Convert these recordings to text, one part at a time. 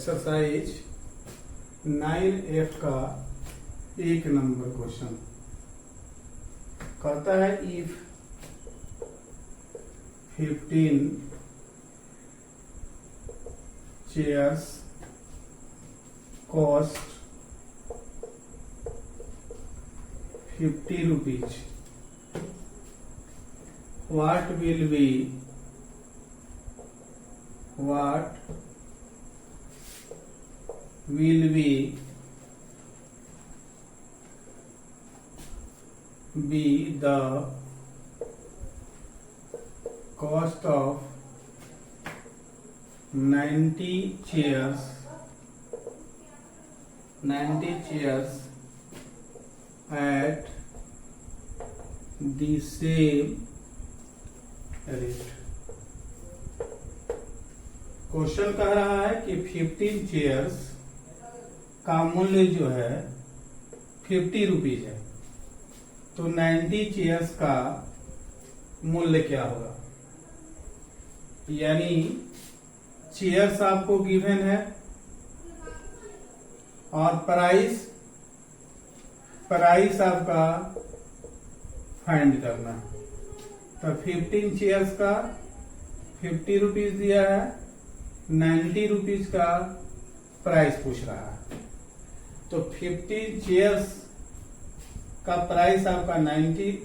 Exercise 9F का 1 number question कहता है if 15 chairs cost 50 rupees, what will be the cost of 90 chairs at the same rate। Question कह रहा है कि 15 चेयर्स का मूल्य जो है 50 रुपीज है, तो 90 चेयर्स का मूल्य क्या होगा। यानी चेयर्स आपको गिवन है और प्राइस आपका फाइंड करना है। तो 15 चेयर्स का 50 रुपीज दिया है, 90 रुपीज का प्राइस पूछ रहा है। तो 15 चेयर्स का प्राइस आपका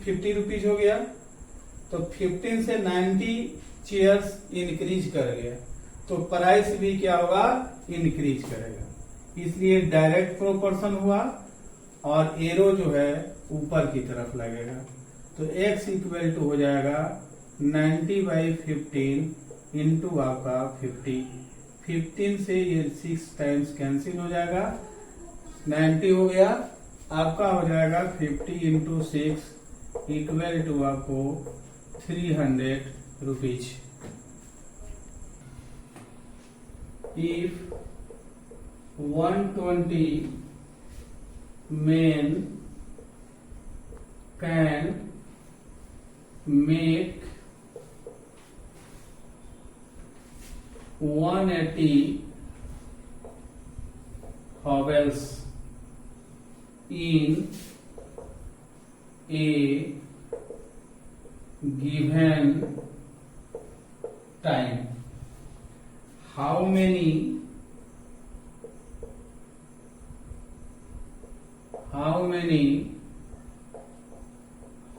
50 रुपीज हो गया, तो 15 से 90 चेयर्स इंक्रीज कर गया, तो प्राइस भी क्या होगा, इंक्रीज करेगा। इसलिए डायरेक्ट प्रोपोर्शन हुआ और एरो जो है ऊपर की तरफ लगेगा। तो x इक्वल टू हो जाएगा 90/15 इंटू आपका 50। 15 से ये 6 टाइम्स कैंसिल हो जाएगा, 90 हो गया, आपका हो जाएगा 50 इंटू 6 इक्वल टू आपको 300 rupees. If 120 men can make 180 hovels in a given time, how many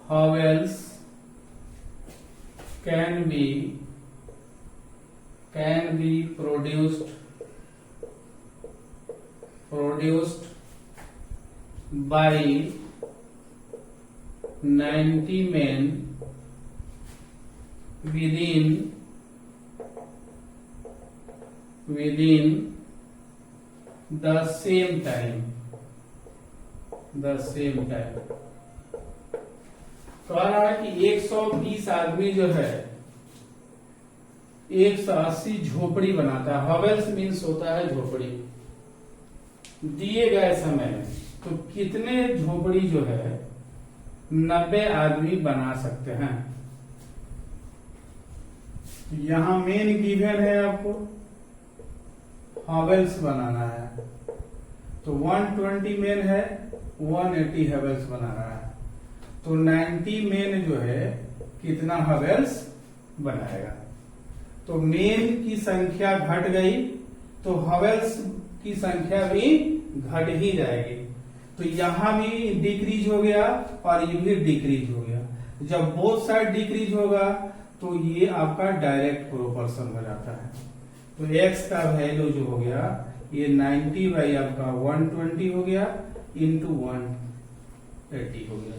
hovels can be produced by 90 men within the same time। कह रहा है कि 120 आदमी जो है 180 झोपड़ी बनाता है। हॉवेल्स मीन्स होता है झोपड़ी। दिए गए समय में तो कितने झोपड़ी जो है 90 आदमी बना सकते हैं। यहां मेन गिवन है, आपको हॉवेल्स बनाना है, तो 120 मेन है, 180 हॉवेल्स बना रहा है, तो 90 मेन जो है कितना हॉवेल्स बनाएगा। तो मेन की संख्या घट गई तो हॉवेल्स की संख्या भी घट ही जाएगी। तो यहां भी डिक्रीज हो गया और ये भी डिक्रीज हो गया। जब बोथ साइड डिक्रीज होगा तो ये आपका डायरेक्ट प्रोपोर्शन हो जाता है। तो x का वैल्यू जो हो गया ये 90 बाई आपका 120 हो गया इंटू 180 हो गया।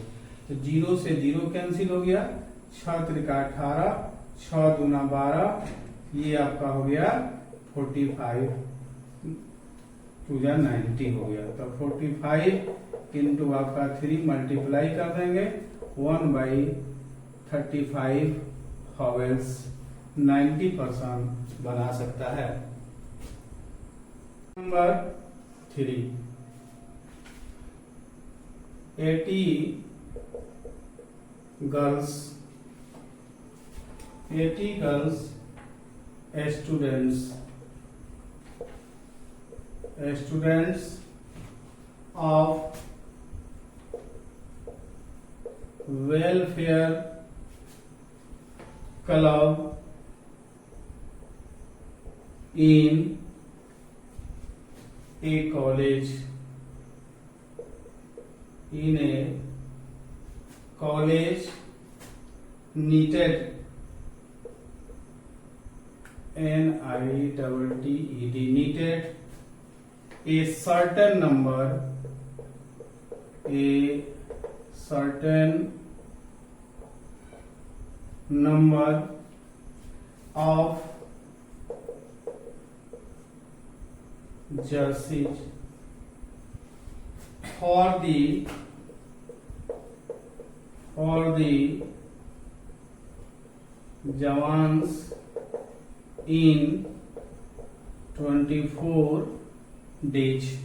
तो 0 से 0 कैंसिल हो गया, 6 त्रिका 18, 6 दूना 12, ये आपका हो गया 45 टू 90 हो गया। तो 45 इंटू आपका 3 मल्टीप्लाई कर देंगे, 1/35 हॉवेल्स 90% बना सकता है। Number 3, 80 girls students students of welfare club in a college, in a college knitted, NITTED, knitted a certain number of jerseys for the jawans in 24 days.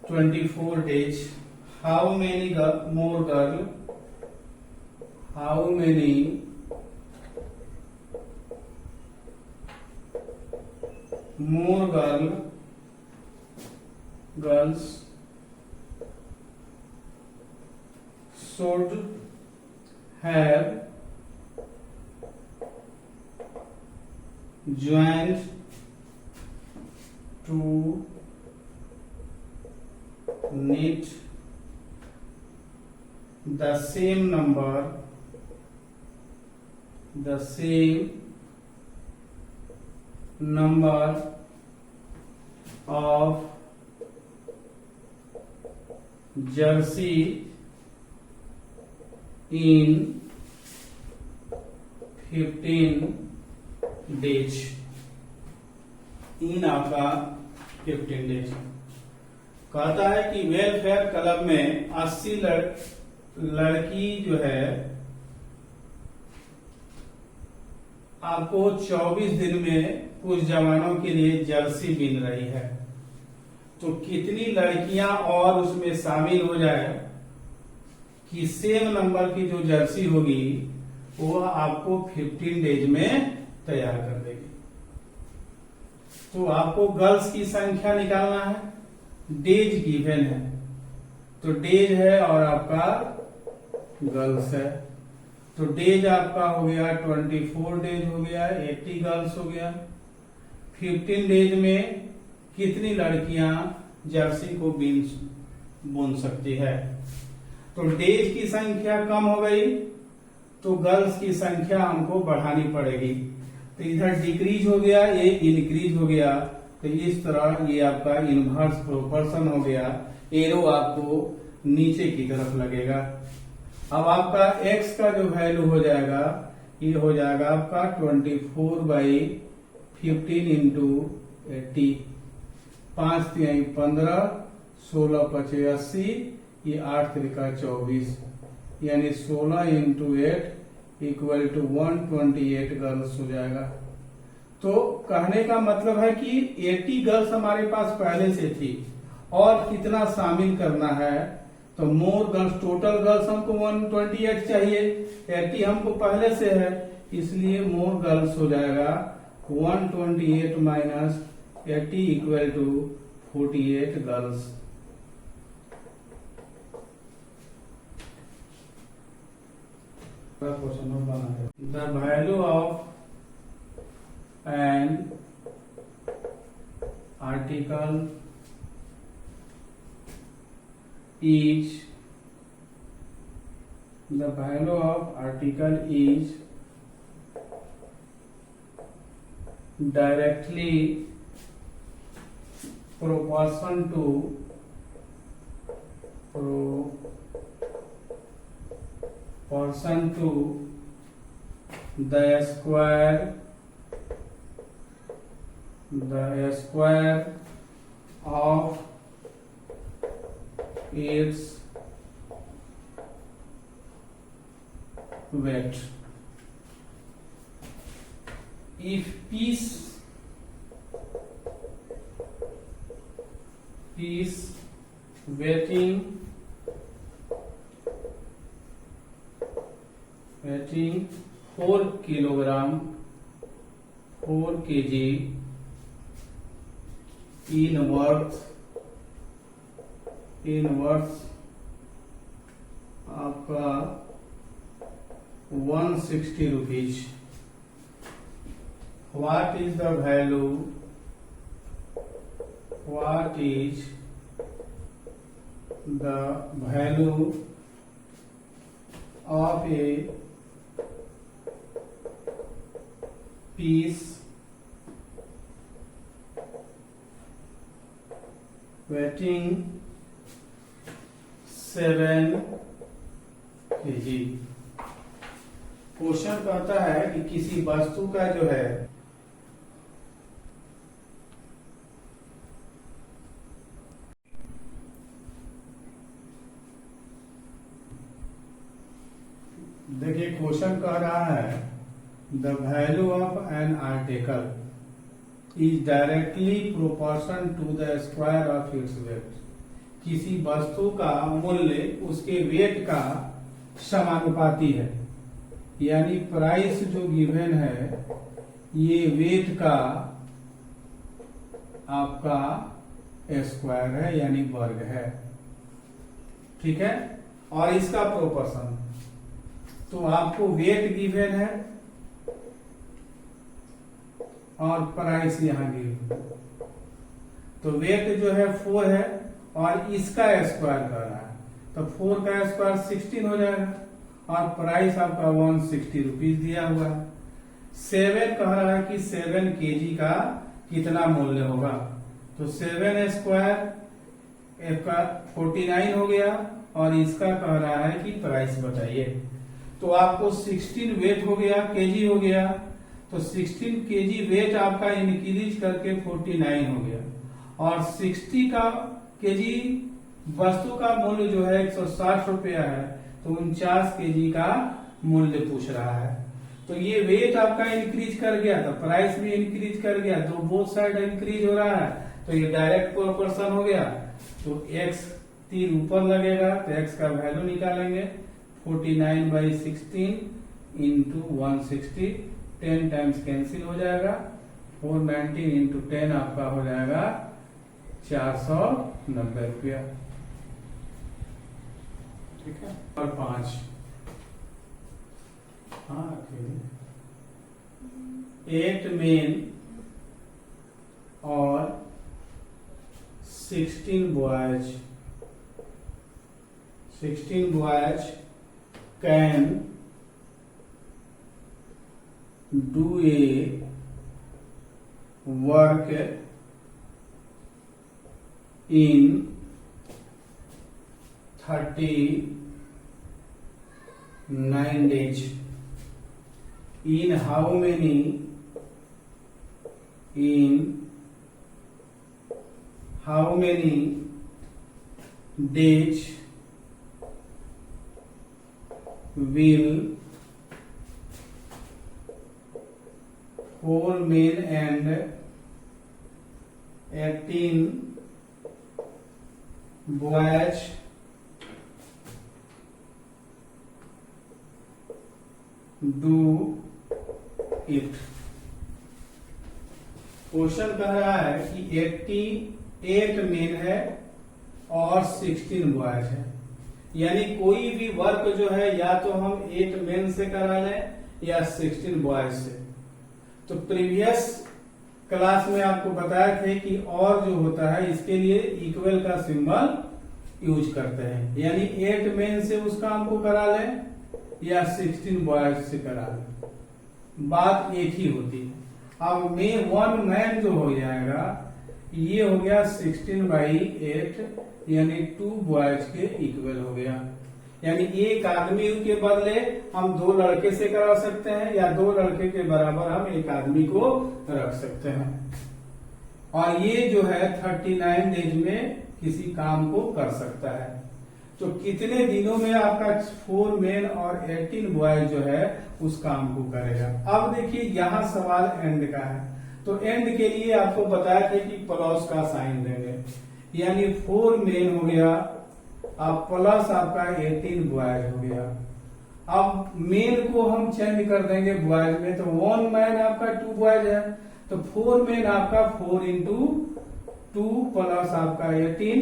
24 days. How many more girl? How many more girls should have joined to knit the same number of jersey in 15 days. इन आपका 15 days कहता है कि welfare club में 80 लड़की जो है आपको 24 दिन में कुछ जवानों के लिए जर्सी बिन रही है। तो कितनी लड़कियां और उसमें शामिल हो जाए कि सेम नंबर की जो जर्सी होगी वो आपको 15 डेज में तैयार कर देगी। तो आपको गर्ल्स की संख्या निकालना है, डेज गिवन है, तो डेज है और आपका गर्ल्स है। तो डेज आपका हो गया 24 डेज हो गया, 80 गर्ल्स हो गया। 15 डेज में कितनी लड़कियां जर्सी को बुन सकती है? तो डेज की संख्या कम हो गई तो गर्ल्स की संख्या हमको बढ़ानी पड़ेगी। तो इधर डिक्रीज हो गया, ये इंक्रीज हो गया। तो इस तरह ये आपका इनवर्स प्रोपोर्शन हो गया। एरो आपको नीचे की तरफ लगेगा। अब आपका x का जो वैल्यू हो जाएगा ये हो जाएगा आपका 24/15 इंटू 80। 5 3 15, 16 5 80, ये 8 3 24, यानी 16 इंटू 8 इक्वल टू 128 गर्ल्स हो जाएगा। तो कहने का मतलब है कि 80 गर्ल्स हमारे पास पहले से थी और कितना शामिल करना है? तो मोर गर्ल्स, टोटल गर्ल्स हमको 128 चाहिए, 80 हमको पहले से है, इसलिए मोर गर्ल्स हो जाएगा 128 minus 80 equal to 48 girls. The value of an article is directly proportion to the square of its weight. If piece weighting 4 kg inverse आपका 160 rupees. What is the value of a piece weighing 7 kg? Question कहता है कि किसी वस्तु का जो है देखिए क्वेश्चन कह रहा है the value of an article is directly proportion to the square of its weight. किसी वस्तु का मूल्य उसके वेट का समानुपाती है, यानी प्राइस जो गिवन है ये वेट का आपका स्क्वायर है यानी वर्ग है, ठीक है। और इसका प्रोपोर्शन, तो आपको वेट गिवन है और प्राइस यहां गिवन, तो वेट जो है 4 है और इसका स्क्वायर कर रहा है, तो 4 का स्क्वायर 16 हो जाएगा और प्राइस आपका 160 रुपीज दिया हुआ है। 7 कह रहा है कि 7 केजी का कितना मूल्य होगा, तो 7 स्क्वायर का 49 हो गया और इसका कह रहा है कि प्राइस बताइए। तो आपको 16 वेट हो गया, केजी हो गया, तो 16 केजी वेट आपका इंक्रीज करके 49 हो गया और 60 का केजी वस्तु का मूल्य जो है 160 रुपया है, तो 49 केजी का मूल्य पूछ रहा है। तो ये वेट आपका इंक्रीज कर गया तो प्राइस भी इंक्रीज कर गया, तो बोथ साइड इंक्रीज हो रहा है, तो ये डायरेक्ट प्रोपोर्शन हो गया। तो x 3 ऊपर लगेगा तो x का वैल्यू निकालेंगे 49/16 इंटू 160, 10 टाइम्स कैंसिल हो जाएगा, 419 इंटू 10 आपका हो जाएगा 490 रुपया, ठीक है। और 5 8 मेन और 16 boys can do a work in 39 days. In how many days will 4 men and 18 boys do it? Question कह रहा है कि 88 मेन है और 16 बॉयज है, यानी कोई भी वर्क जो है या तो हम 8 मेन से करा लें या 16 बॉयज से। तो प्रीवियस क्लास में आपको बताया थे कि और जो होता है इसके लिए इक्वल का सिंबल यूज करते हैं, यानी 8 मेन से उस काम को करा लें या 16 बॉयज से करा लें, बात एक ही होती है। अब में 1 मैन जो हो जाएगा ये हो गया 16/8 यानी 2 बॉयज के इक्वल हो गया, यानी एक आदमी के बदले हम 2 लड़के से करा सकते हैं या 2 लड़के के बराबर हम एक आदमी को रख सकते हैं। और ये जो है 39 डेज में किसी काम को कर सकता है। तो कितने दिनों में आपका 4 मेन और 18 बॉय जो है उस काम को करेगा। अब देखिए यहाँ सवाल एंड का है, तो एंड के लिए आपको बताया था कि प्लस का साइन देंगे, यानी 4 मेन हो गया अब प्लस आपका 18 बॉयज हो गया। अब मेन को हम चेंज कर देंगे बॉयज में, तो 1 मैन आपका 2 बॉयज है, तो 4 मेन आपका 4 इंटू 2 प्लस आपका 18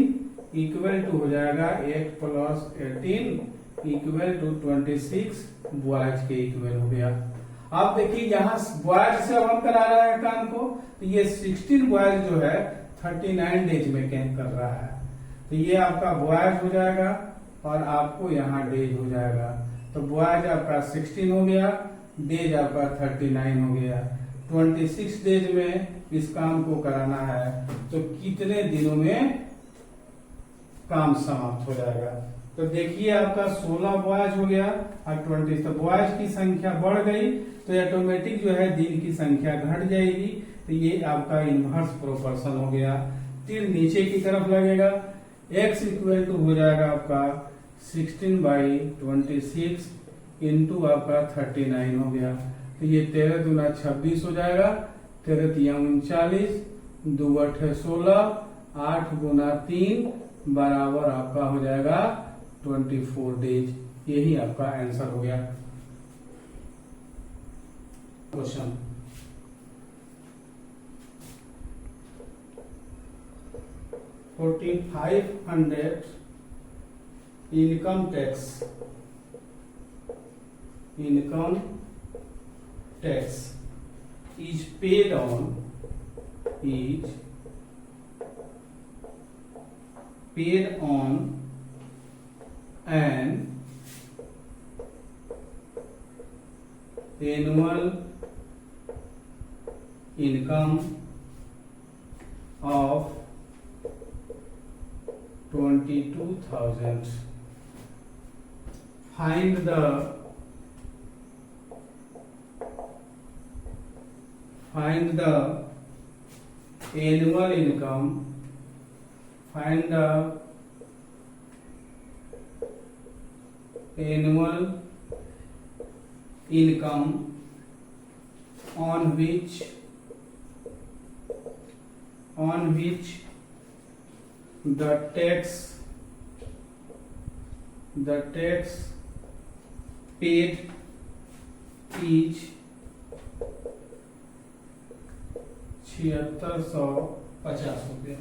इक्वल टू हो जाएगा 8 प्लस 18 इक्वल टू 26 बॉयज के इक्वल हो गया। आप देखिए यहाँ बॉयज से अब हम करा रहे हैं काम को, तो ये 16 बॉयज जो है 39 डेज में कैम कर रहा है, तो ये आपका बॉयज हो जाएगा और आपको यहाँ डेज हो जाएगा। तो बॉयज आपका 16 हो गया, डेज आपका 39 हो गया। 26 डेज में इस काम को कराना है तो कितने दिनों में काम समाप्त हो जाएगा? तो देखिए आपका 16 बॉयज हो गया और 20, तो बॉयज की संख्या बढ़ गई तो ऑटोमेटिक जो है दिन की संख्या घट जाएगी, तो ये आपका इनवर्स प्रोपोर्शन हो गया। फिर नीचे की तरफ लगेगा, x इक्वल टू हो जाएगा आपका 16/26 इंटू आपका 39 हो गया, तो ये 13 दूना 26 हो जाएगा, 13 तिया 39, 2 8 16, 8 गुना 3 बराबर आपका हो जाएगा 24 डेज। यही आपका आंसर हो गया। Question 4500 income tax is paid on an annual income of 22,000. Find the annual income. Find the annual income on which the tax paid is 7650 रुपये।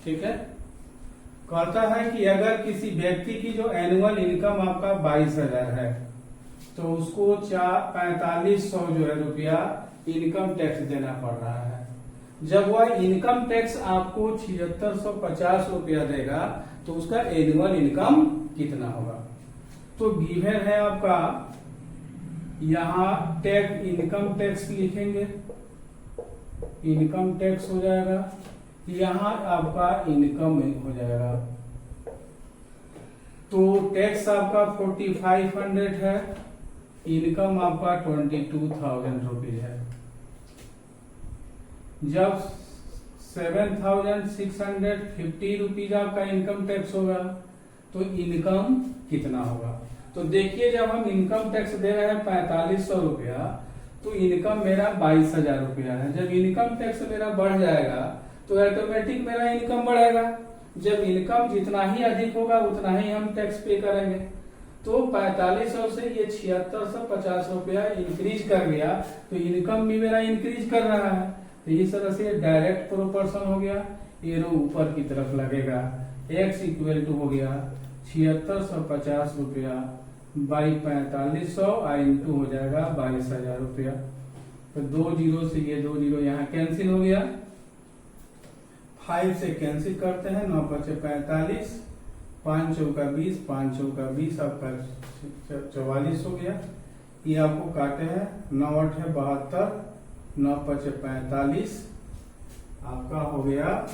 ठीक है, कहता है कि अगर किसी व्यक्ति की जो एनुअल इनकम आपका 22,000 है तो उसको 4500 जो है रुपया इनकम टैक्स देना पड़ रहा है। जब वह इनकम टैक्स आपको 7650 रुपया देगा तो उसका एनुअल इनकम कितना होगा? तो गिवन है आपका, यहाँ टैक्स इनकम टैक्स लिखेंगे, इनकम टैक्स हो जाएगा, यहाँ आपका इनकम हो जाएगा। तो टैक्स आपका 4500 है, इनकम आपका 22,000 रुपीज है। जब 7,650 रुपीज आपका इनकम टैक्स होगा तो इनकम कितना होगा? तो देखिए, जब हम इनकम टैक्स दे रहे हैं 4500 रुपया तो इनकम मेरा 22,000 रुपया है। जब इनकम टैक्स मेरा बढ़ जाएगा तो ऑटोमेटिक मेरा इनकम बढ़ेगा। जब इनकम जितना ही अधिक होगा उतना ही हम टैक्स पे करेंगे। तो 4500 से ये 7650 रुपया इंक्रीज कर गया तो इनकम भी मेरा इंक्रीज कर रहा है। तो इस तरह से डायरेक्ट प्रोपोर्शन हो गया, एरो ऊपर की तरफ लगेगा। x इक्वल टू हो गया 7650 रुपया बाई 4500 इंटू हो जाएगा 22,000 रुपया। तो 2 जीरो से ये 2 जीरो यहाँ कैंसिल हो गया, 5 से कैंसिल करते हैं, 9 5 45, 5 चौका 20, 5 चौका 20 आपका 44 हो गया। ये आपको काटे हैं, 9 8 है 72, 9 5 45 आपका हो गया,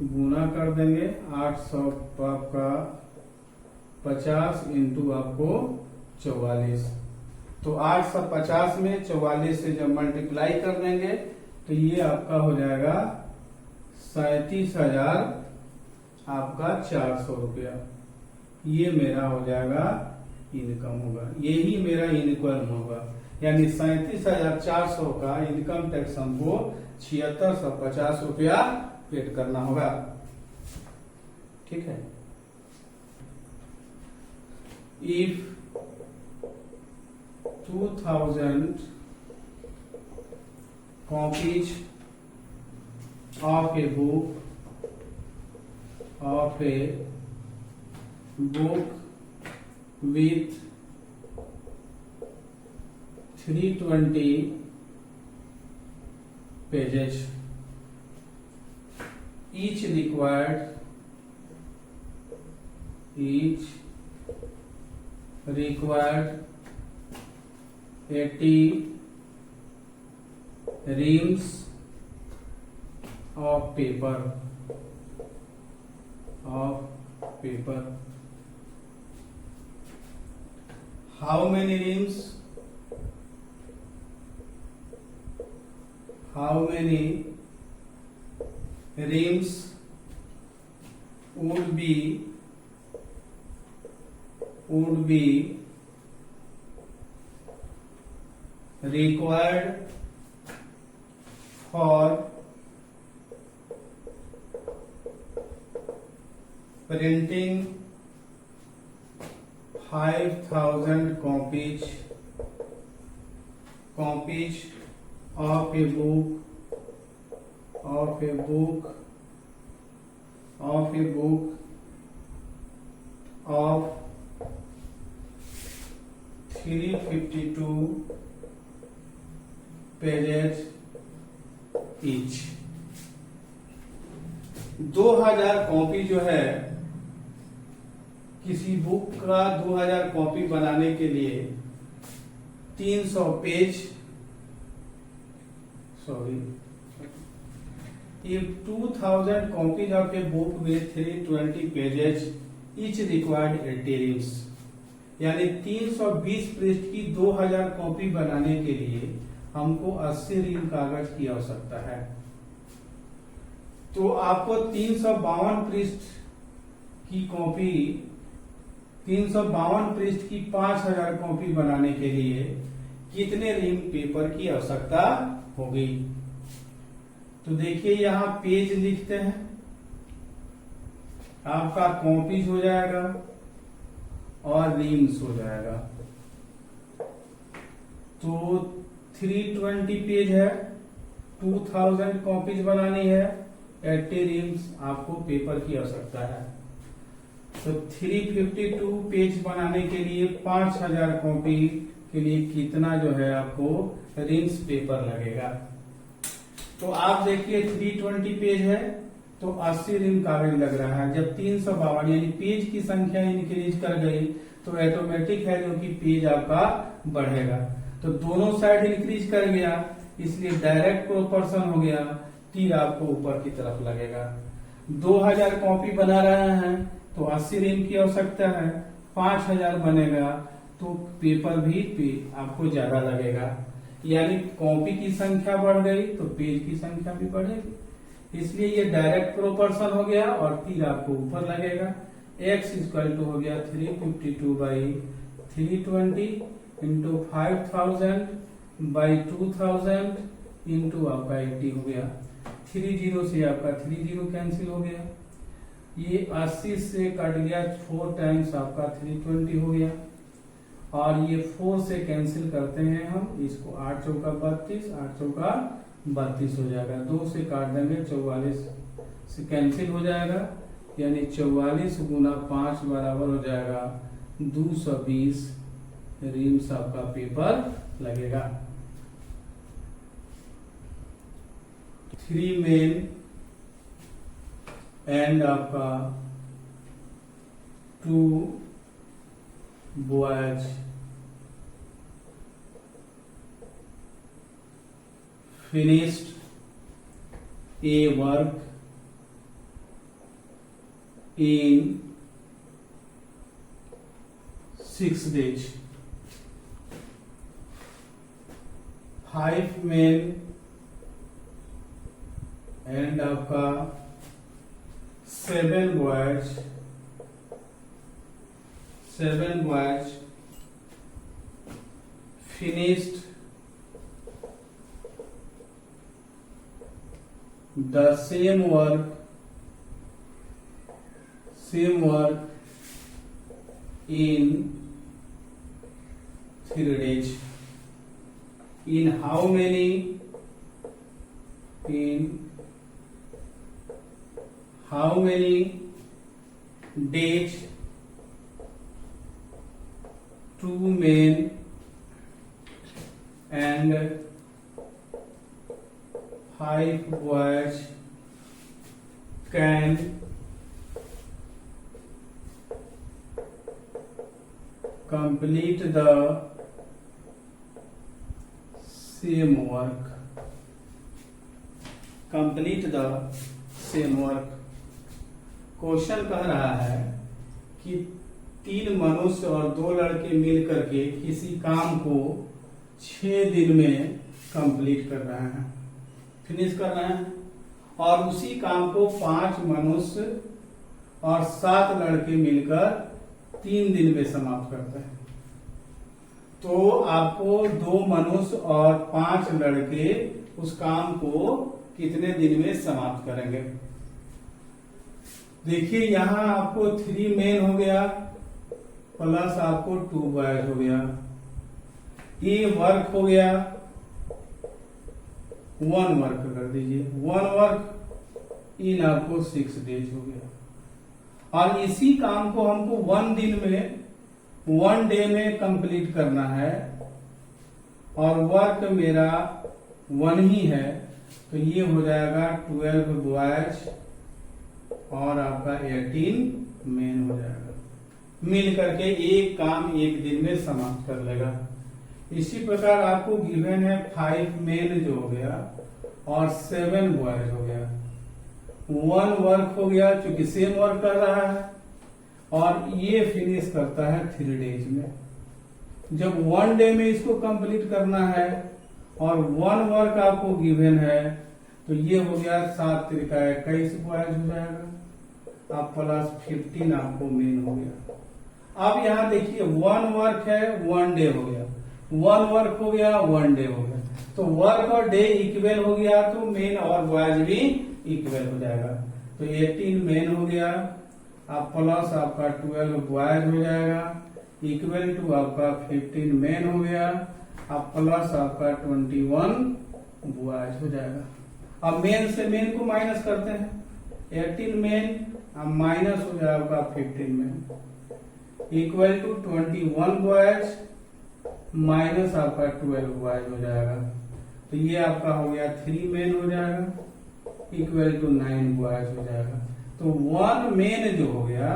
गुना कर देंगे 800 आपका 50 इंटू आपको 44। तो 850 में 44 से जब मल्टीप्लाई कर देंगे तो ये आपका हो जाएगा 37,000 आपका 400 रुपया। ये मेरा हो जाएगा इनकम होगा, यही मेरा इनकम होगा। यानी 37,400 का इनकम टैक्स हमको 7650 रुपया पेड करना होगा। ठीक है, if 2000 copies of a book with 320 pages. Each required 80 reams of paper. How many reams? How many reams would be required for printing 5,000 copies of a book of 352 pages each. 2000 copy जो है, किसी book का 2000 copy बनाने के लिए 300 page, if 2000 copies of a book with 320 pages each required 80 reams, यानी 320 पृष्ठ की 2000 कॉपी बनाने के लिए हमको 80 रीम कागज की आवश्यकता है। तो आपको 352 पृष्ठ की कॉपी 352 पृष्ठ की 5000 कॉपी बनाने के लिए कितने रीम पेपर की आवश्यकता होगी? तो देखिए यहां पेज लिखते हैं, आपका कॉपीज हो जाएगा और रीम्स हो जाएगा। तो 320 पेज है, 2000 कॉपीज बनानी है, 80 रीम्स आपको पेपर की आवश्यकता है। तो 352 पेज बनाने के लिए 5000 कॉपी के लिए कितना जो है आपको रीम्स पेपर लगेगा? तो आप देखिए 320 पेज है तो 80 रीम कागज लग रहा है। जब 352 यानी पेज की संख्या इंक्रीज कर गई तो ऑटोमेटिक है जो कि पेज आपका बढ़ेगा। तो दोनों साइड इंक्रीज कर गया, इसलिए डायरेक्ट प्रोपोर्शन हो गया, तीर आपको ऊपर की तरफ लगेगा। 2000 कॉपी बना रहे हैं तो 80 रीम की आवश्यकता है, 5000 बनेगा तो पेपर भी आपको ज्यादा लगेगा, यानी कॉपी की संख्या बढ़ गई तो पेज की संख्या भी बढ़ेगी। इसलिए ये डायरेक्ट प्रोपोर्शन हो गया और तीर आपको ऊपर लगेगा। x इक्वल टू हो गया 352 बाई 320 इंटू 5000 बाई 2000 इंटू आपका 80 हो गया। 30 से आपका 30 कैंसिल हो गया, ये 80 से कट गया, 4 टाइम्स आपका 320 हो गया और ये 4 से कैंसिल करते हैं हम इसको, 8 चौका 32, 8 चौका 32 हो जाएगा। 2 से काट देंगे, 44 से कैंसिल हो जाएगा, यानी 44 गुना 5 बराबर हो जाएगा 220 रीम्स आपका पेपर लगेगा। 3 मेन एंड आपका 2 boys finished a work in 6 days. 5 men and आपका 7 boys finished the same work in 3 days. In how many? In how many days 2 men and 5 boys can complete the same work. Complete the same work. Question कह रहा है कि 3 मनुष्य और 2 लड़के मिल करके किसी काम को 6 दिन में कंप्लीट कर रहे हैं, फिनिश कर रहे हैं, और उसी काम को 5 मनुष्य और 7 लड़के मिलकर 3 दिन में समाप्त करते हैं। तो आपको 2 मनुष्य और 5 लड़के उस काम को कितने दिन में समाप्त करेंगे? देखिए यहाँ आपको 3 मेन हो गया प्लस आपको 2 बॉयज हो गया, ये वर्क हो गया, 1 वर्क कर दीजिए, 1 वर्क इन आपको 6 डेज हो गया। और इसी काम को हमको 1 दिन में 1 डे में कंप्लीट करना है, और वर्क मेरा 1 ही है, तो ये हो जाएगा 12 बॉयज और आपका 18 मेन हो जाएगा। मिल करके एक काम 1 दिन में समाप्त कर लेगा। इसी प्रकार आपको गिवन है 5 मेन जो हो गया और 7 बॉयज हो गया, 1 वर्क हो गया क्योंकि सेम वर्क कर रहा है, और ये फिनिश करता है 3 डेज में। जब 1 डे में इसको कंप्लीट करना है और 1 वर्क आपको गिवन है, तो ये हो गया 7 त्रिका 21 बॉयज हो जाएगा, अब प्लस 15 आपको मेन हो गया। अब यहाँ देखिए 1 वर्क है 1 डे हो गया, 1 वर्क हो गया 1 डे हो गया, तो वर्क और डे इक्वल हो गया, तो मेन और बॉयज भी इक्वल हो जाएगा। तो 18 मेन हो गया, अब प्लस आपका 12 बॉयज हो जाएगा, इक्वल टू आपका 15 मेन हो गया, अब प्लस आपका 21 बॉयज हो जाएगा। अब मेन से मेन को माइनस करते हैं, 18 मेन अब माइनस हो जाएगा आपका 15 men, equal to 21 boys minus आपका 12 बॉयज हो जाएगा। तो ये आपका हो गया 3 मेन हो जाएगा, इक्वल टू 9 बॉयज हो जाएगा। तो 1 मेन जो हो गया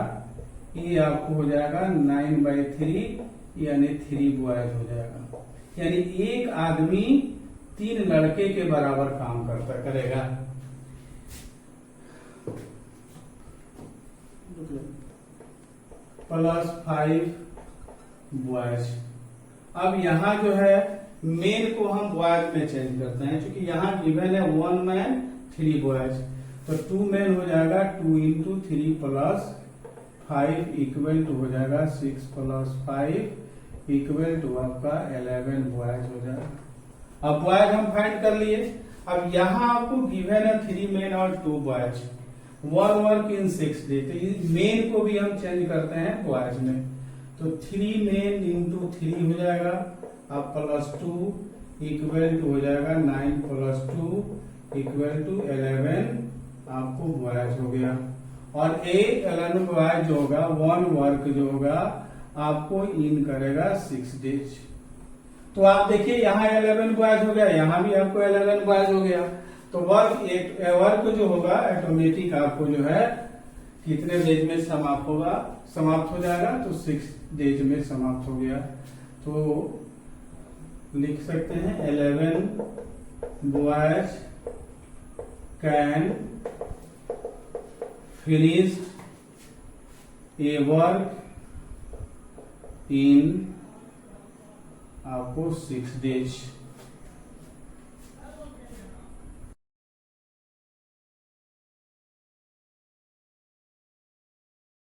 ये आपको हो जाएगा 9/3 यानी 3 बॉयज हो जाएगा। यानी एक आदमी 3 लड़के के बराबर काम करेगा। Plus 5 boys. अब यहाँ जो है मेन को हम बॉयज में चेंज करते हैं, क्योंकि यहाँ गिवन है 1 मैन 3 बॉयज, तो 2 मैन हो जाएगा 2 इंटू 3 प्लस 5 इक्वल टू हो जाएगा 6 प्लस 5 इक्वल टू आपका 11 बॉयज हो जाएगा। अब बॉयज हम फाइंड कर लिए। अब यहाँ आपको गिवन है 3 मेन और 2 बॉयज, 1 वर्क इन 6 डे, तो मेन को भी हम चेंज करते हैं बॉयज में, तो 3 मेन इंटू 3 हो जाएगा, अब प्लस 2 इक्वल टू हो जाएगा 9 प्लस 2 इक्वल टू 11 आपको बॉयज हो गया। और 11 बॉयज जो होगा 1 वर्क जो होगा आपको इन करेगा 6 डेज। तो आप देखिए यहाँ 11 बॉयज हो गया, यहाँ भी आपको 11 बॉयज हो गया, तो वर्क जो होगा ऑटोमेटिक आपको जो है कितने डेज में समाप्त हो जाएगा, तो 6 डेज में समाप्त हो गया। तो लिख सकते हैं 11 boys can finish A work in आपको 6 डेज।